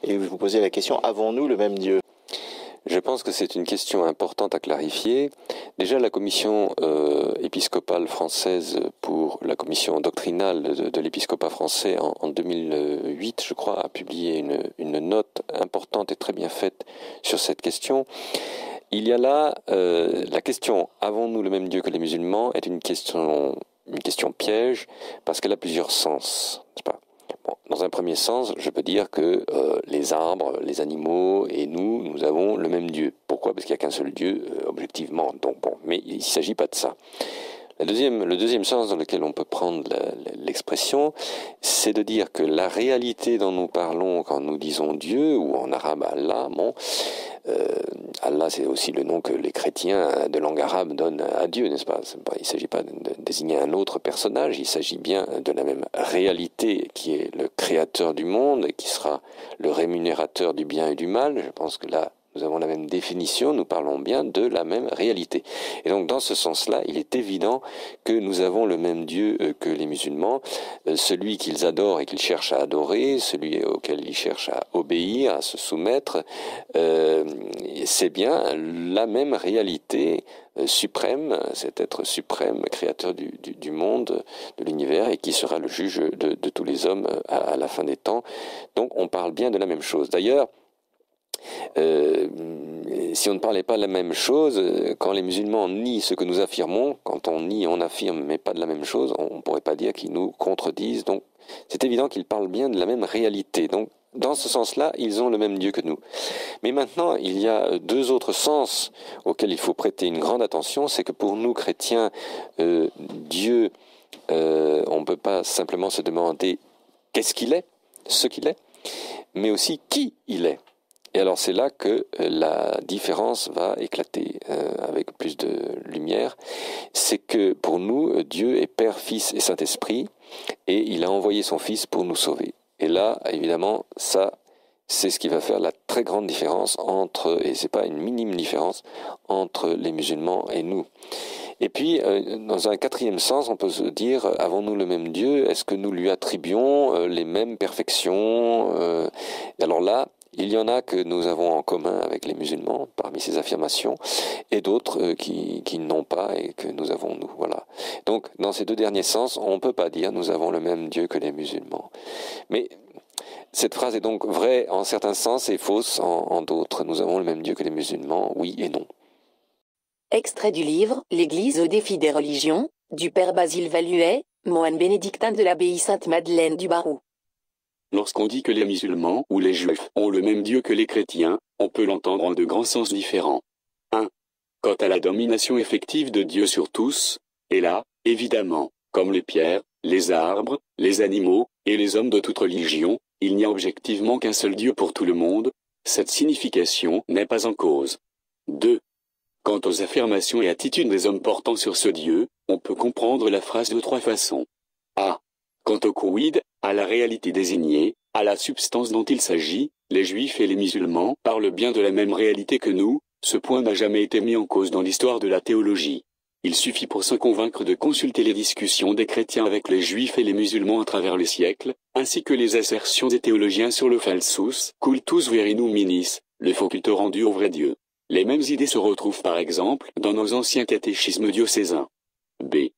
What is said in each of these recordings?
Et vous posez la question, avons-nous le même Dieu? Je pense que c'est une question importante à clarifier. Déjà, la commission épiscopale française pour la commission doctrinale de l'épiscopat français en 2008, je crois, a publié une note importante et très bien faite sur cette question. Il y a là la question « Avons-nous le même Dieu que les musulmans ?» est une question piège parce qu'elle a plusieurs sens, n'est-ce pas? Bon, dans un premier sens, je peux dire que les arbres, les animaux et nous avons le même Dieu. Pourquoi? Parce qu'il n'y a qu'un seul Dieu, objectivement. Donc, bon, mais il ne s'agit pas de ça. Le deuxième sens dans lequel on peut prendre l'expression, c'est de dire que la réalité dont nous parlons quand nous disons Dieu, ou en arabe Allah, Allah c'est aussi le nom que les chrétiens de langue arabe donnent à Dieu, n'est-ce pas? Il ne s'agit pas de désigner un autre personnage, il s'agit bien de la même réalité qui est le créateur du monde et qui sera le rémunérateur du bien et du mal. Je pense que là, nous avons la même définition, nous parlons bien de la même réalité. Et donc dans ce sens-là, il est évident que nous avons le même Dieu que les musulmans, celui qu'ils adorent et qu'ils cherchent à adorer, celui auquel ils cherchent à obéir, à se soumettre, c'est bien la même réalité suprême, cet être suprême, créateur du monde, de l'univers, et qui sera le juge de tous les hommes à la fin des temps. Donc on parle bien de la même chose. D'ailleurs, si on ne parlait pas de la même chose, quand les musulmans nient ce que nous affirmons, quand on nie, on affirme, mais pas de la même chose, on ne pourrait pas dire qu'ils nous contredisent. Donc, c'est évident qu'ils parlent bien de la même réalité. Donc, dans ce sens-là, ils ont le même Dieu que nous. Mais maintenant, il y a deux autres sens auxquels il faut prêter une grande attention. C'est que pour nous, chrétiens, Dieu, on ne peut pas simplement se demander qu'est-ce qu'il est, ce qu'il est, mais aussi qui il est. Et alors c'est là que la différence va éclater avec plus de lumière. C'est que pour nous, Dieu est Père, Fils et Saint-Esprit, et il a envoyé son Fils pour nous sauver. Et là, évidemment, ça, c'est ce qui va faire la très grande différence entre, et c'est pas une minime différence, entre les musulmans et nous. Et puis, dans un quatrième sens, on peut se dire, avons-nous le même Dieu? Est-ce que nous lui attribuons les mêmes perfections? Alors là, il y en a que nous avons en commun avec les musulmans parmi ces affirmations et d'autres qui n'ont pas et que nous avons nous. Voilà. Donc dans ces deux derniers sens, on ne peut pas dire nous avons le même Dieu que les musulmans. Mais cette phrase est donc vraie en certains sens et fausse en d'autres. Nous avons le même Dieu que les musulmans, oui et non. Extrait du livre « L'Église au défi des religions » du père Basile Valuet, moine bénédictin de l'abbaye Sainte-Madeleine du Barroux. Lorsqu'on dit que les musulmans ou les juifs ont le même Dieu que les chrétiens, on peut l'entendre en de grands sens différents. 1. Quant à la domination effective de Dieu sur tous, et là, évidemment, comme les pierres, les arbres, les animaux, et les hommes de toute religion, il n'y a objectivement qu'un seul Dieu pour tout le monde, cette signification n'est pas en cause. 2. Quant aux affirmations et attitudes des hommes portant sur ce Dieu, on peut comprendre la phrase de trois façons. A. Quant au quid, à la réalité désignée, à la substance dont il s'agit, les juifs et les musulmans parlent bien de la même réalité que nous, ce point n'a jamais été mis en cause dans l'histoire de la théologie. Il suffit pour s'en convaincre de consulter les discussions des chrétiens avec les juifs et les musulmans à travers les siècles, ainsi que les assertions des théologiens sur le falsus cultus verinum minis, le faux culte rendu au vrai Dieu. Les mêmes idées se retrouvent par exemple dans nos anciens catéchismes diocésains. B.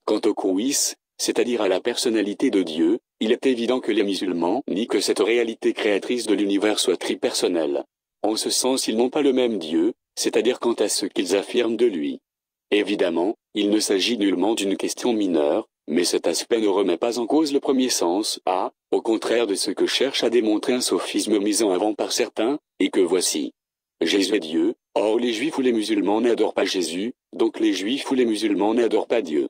Quant au quis, c'est-à-dire à la personnalité de Dieu, il est évident que les musulmans nient que cette réalité créatrice de l'univers soit tripersonnelle. En ce sens, ils n'ont pas le même Dieu, c'est-à-dire quant à ce qu'ils affirment de lui. Évidemment, il ne s'agit nullement d'une question mineure, mais cet aspect ne remet pas en cause le premier sens, au contraire de ce que cherche à démontrer un sophisme mis en avant par certains, et que voici. Jésus est Dieu, or les juifs ou les musulmans n'adorent pas Jésus, donc les juifs ou les musulmans n'adorent pas Dieu.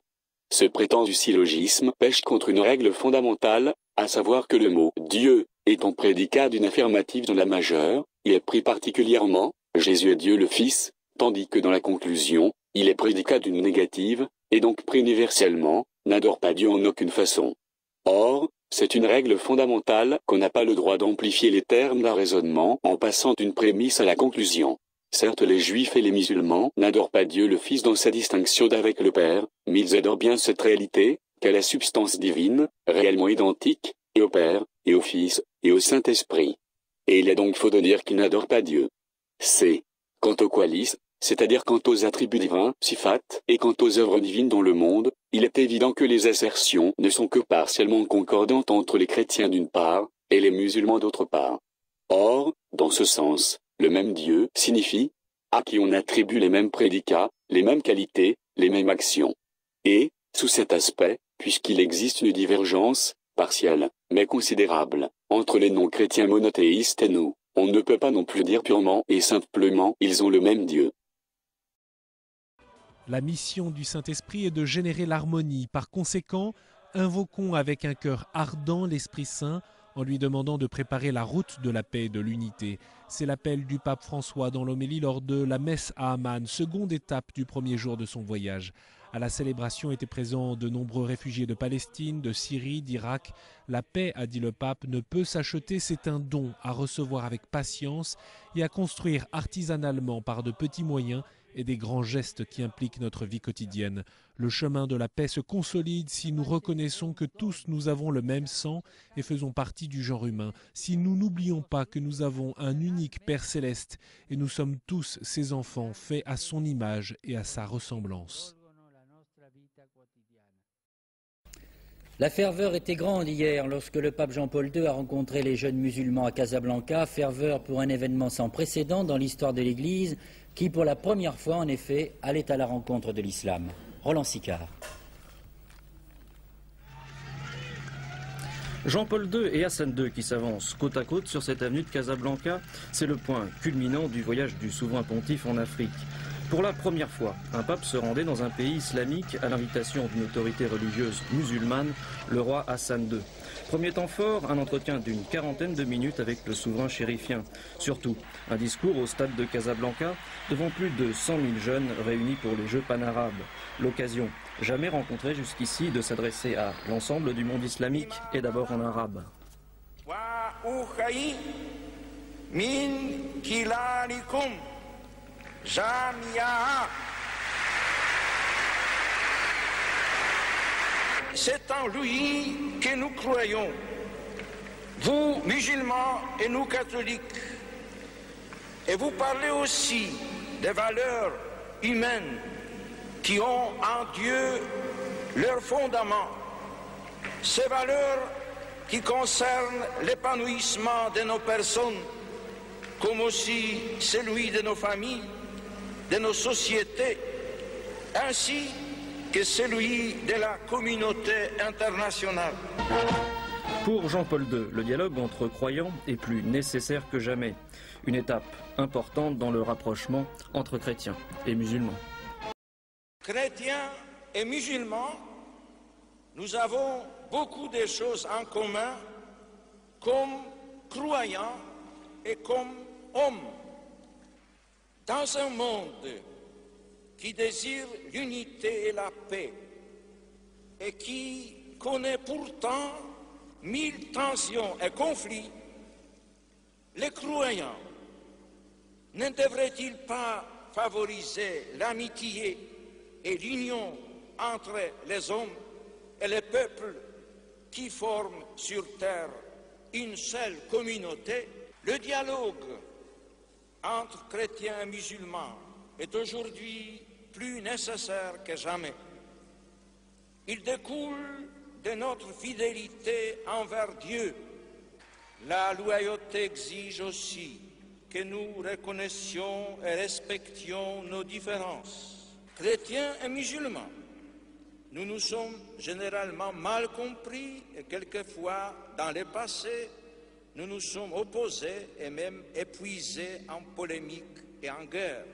Ce prétendu syllogisme pèche contre une règle fondamentale, à savoir que le mot « Dieu » étant prédicat d'une affirmative dans la majeure, il est pris particulièrement « Jésus est Dieu le Fils », tandis que dans la conclusion, il est prédicat d'une négative, et donc pris universellement, n'adore pas Dieu en aucune façon. Or, c'est une règle fondamentale qu'on n'a pas le droit d'amplifier les termes d'un raisonnement en passant d'une prémisse à la conclusion. Certes, les juifs et les musulmans n'adorent pas Dieu le Fils dans sa distinction d'avec le Père, mais ils adorent bien cette réalité, qu'est la substance divine, réellement identique, et au Père, et au Fils, et au Saint-Esprit. et il est donc faux de dire qu'il n'adore pas Dieu. C. Quant au qualis, c'est-à-dire quant aux attributs divins, sifat, et quant aux œuvres divines dans le monde, il est évident que les assertions ne sont que partiellement concordantes entre les chrétiens d'une part, et les musulmans d'autre part. Or, dans ce sens, le même Dieu signifie à qui on attribue les mêmes prédicats, les mêmes qualités, les mêmes actions. Et, sous cet aspect, puisqu'il existe une divergence, partielle, mais considérable, entre les non-chrétiens monothéistes et nous, on ne peut pas non plus dire purement et simplement ils ont le même Dieu. La mission du Saint-Esprit est de générer l'harmonie. Par conséquent, invoquons avec un cœur ardent l'Esprit Saint en lui demandant de préparer la route de la paix et de l'unité. C'est l'appel du pape François dans l'homélie lors de la messe à Amman, seconde étape du premier jour de son voyage. À la célébration étaient présents de nombreux réfugiés de Palestine, de Syrie, d'Irak. La paix, a dit le pape, ne peut s'acheter, c'est un don à recevoir avec patience et à construire artisanalement par de petits moyens et des grands gestes qui impliquent notre vie quotidienne. Le chemin de la paix se consolide si nous reconnaissons que tous nous avons le même sang et faisons partie du genre humain, si nous n'oublions pas que nous avons un unique Père céleste et nous sommes tous ses enfants faits à son image et à sa ressemblance. La ferveur était grande hier lorsque le pape Jean-Paul II a rencontré les jeunes musulmans à Casablanca, ferveur pour un événement sans précédent dans l'histoire de l'Église qui, pour la première fois en effet, allait à la rencontre de l'islam. Roland Sicard. Jean-Paul II et Hassan II qui s'avancent côte à côte sur cette avenue de Casablanca, c'est le point culminant du voyage du souverain pontife en Afrique. Pour la première fois, un pape se rendait dans un pays islamique à l'invitation d'une autorité religieuse musulmane, le roi Hassan II. Premier temps fort, un entretien d'une quarantaine de minutes avec le souverain chérifien. Surtout, un discours au stade de Casablanca devant plus de 100 000 jeunes réunis pour les Jeux panarabes. L'occasion, jamais rencontrée jusqu'ici, de s'adresser à l'ensemble du monde islamique et d'abord en arabe. C'est en lui que nous croyons, vous musulmans et nous catholiques. Et vous parlez aussi des valeurs humaines qui ont en Dieu leur fondament. Ces valeurs qui concernent l'épanouissement de nos personnes, comme aussi celui de nos familles, de nos sociétés, ainsi que celui de la communauté internationale. Pour Jean-Paul II, le dialogue entre croyants est plus nécessaire que jamais. Une étape importante dans le rapprochement entre chrétiens et musulmans. Chrétiens et musulmans, nous avons beaucoup de choses en commun comme croyants et comme hommes. Dans un monde qui désire l'unité et la paix et qui connaît pourtant 1000 tensions et conflits, les croyants ne devraient-ils pas favoriser l'amitié et l'union entre les hommes et les peuples qui forment sur terre une seule communauté? Le dialogue entre chrétiens et musulmans est aujourd'hui plus nécessaire que jamais. Il découle de notre fidélité envers Dieu. La loyauté exige aussi que nous reconnaissions et respections nos différences. Chrétiens et musulmans, nous nous sommes généralement mal compris et quelquefois, dans le passé, nous nous sommes opposés et même épuisés en polémique et en guerre.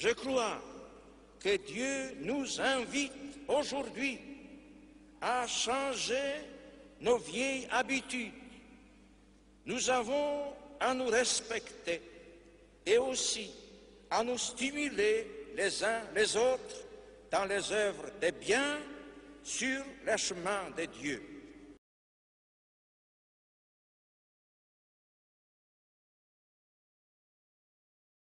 Je crois que Dieu nous invite aujourd'hui à changer nos vieilles habitudes. Nous avons à nous respecter et aussi à nous stimuler les uns les autres dans les œuvres des biens sur les chemins de Dieu.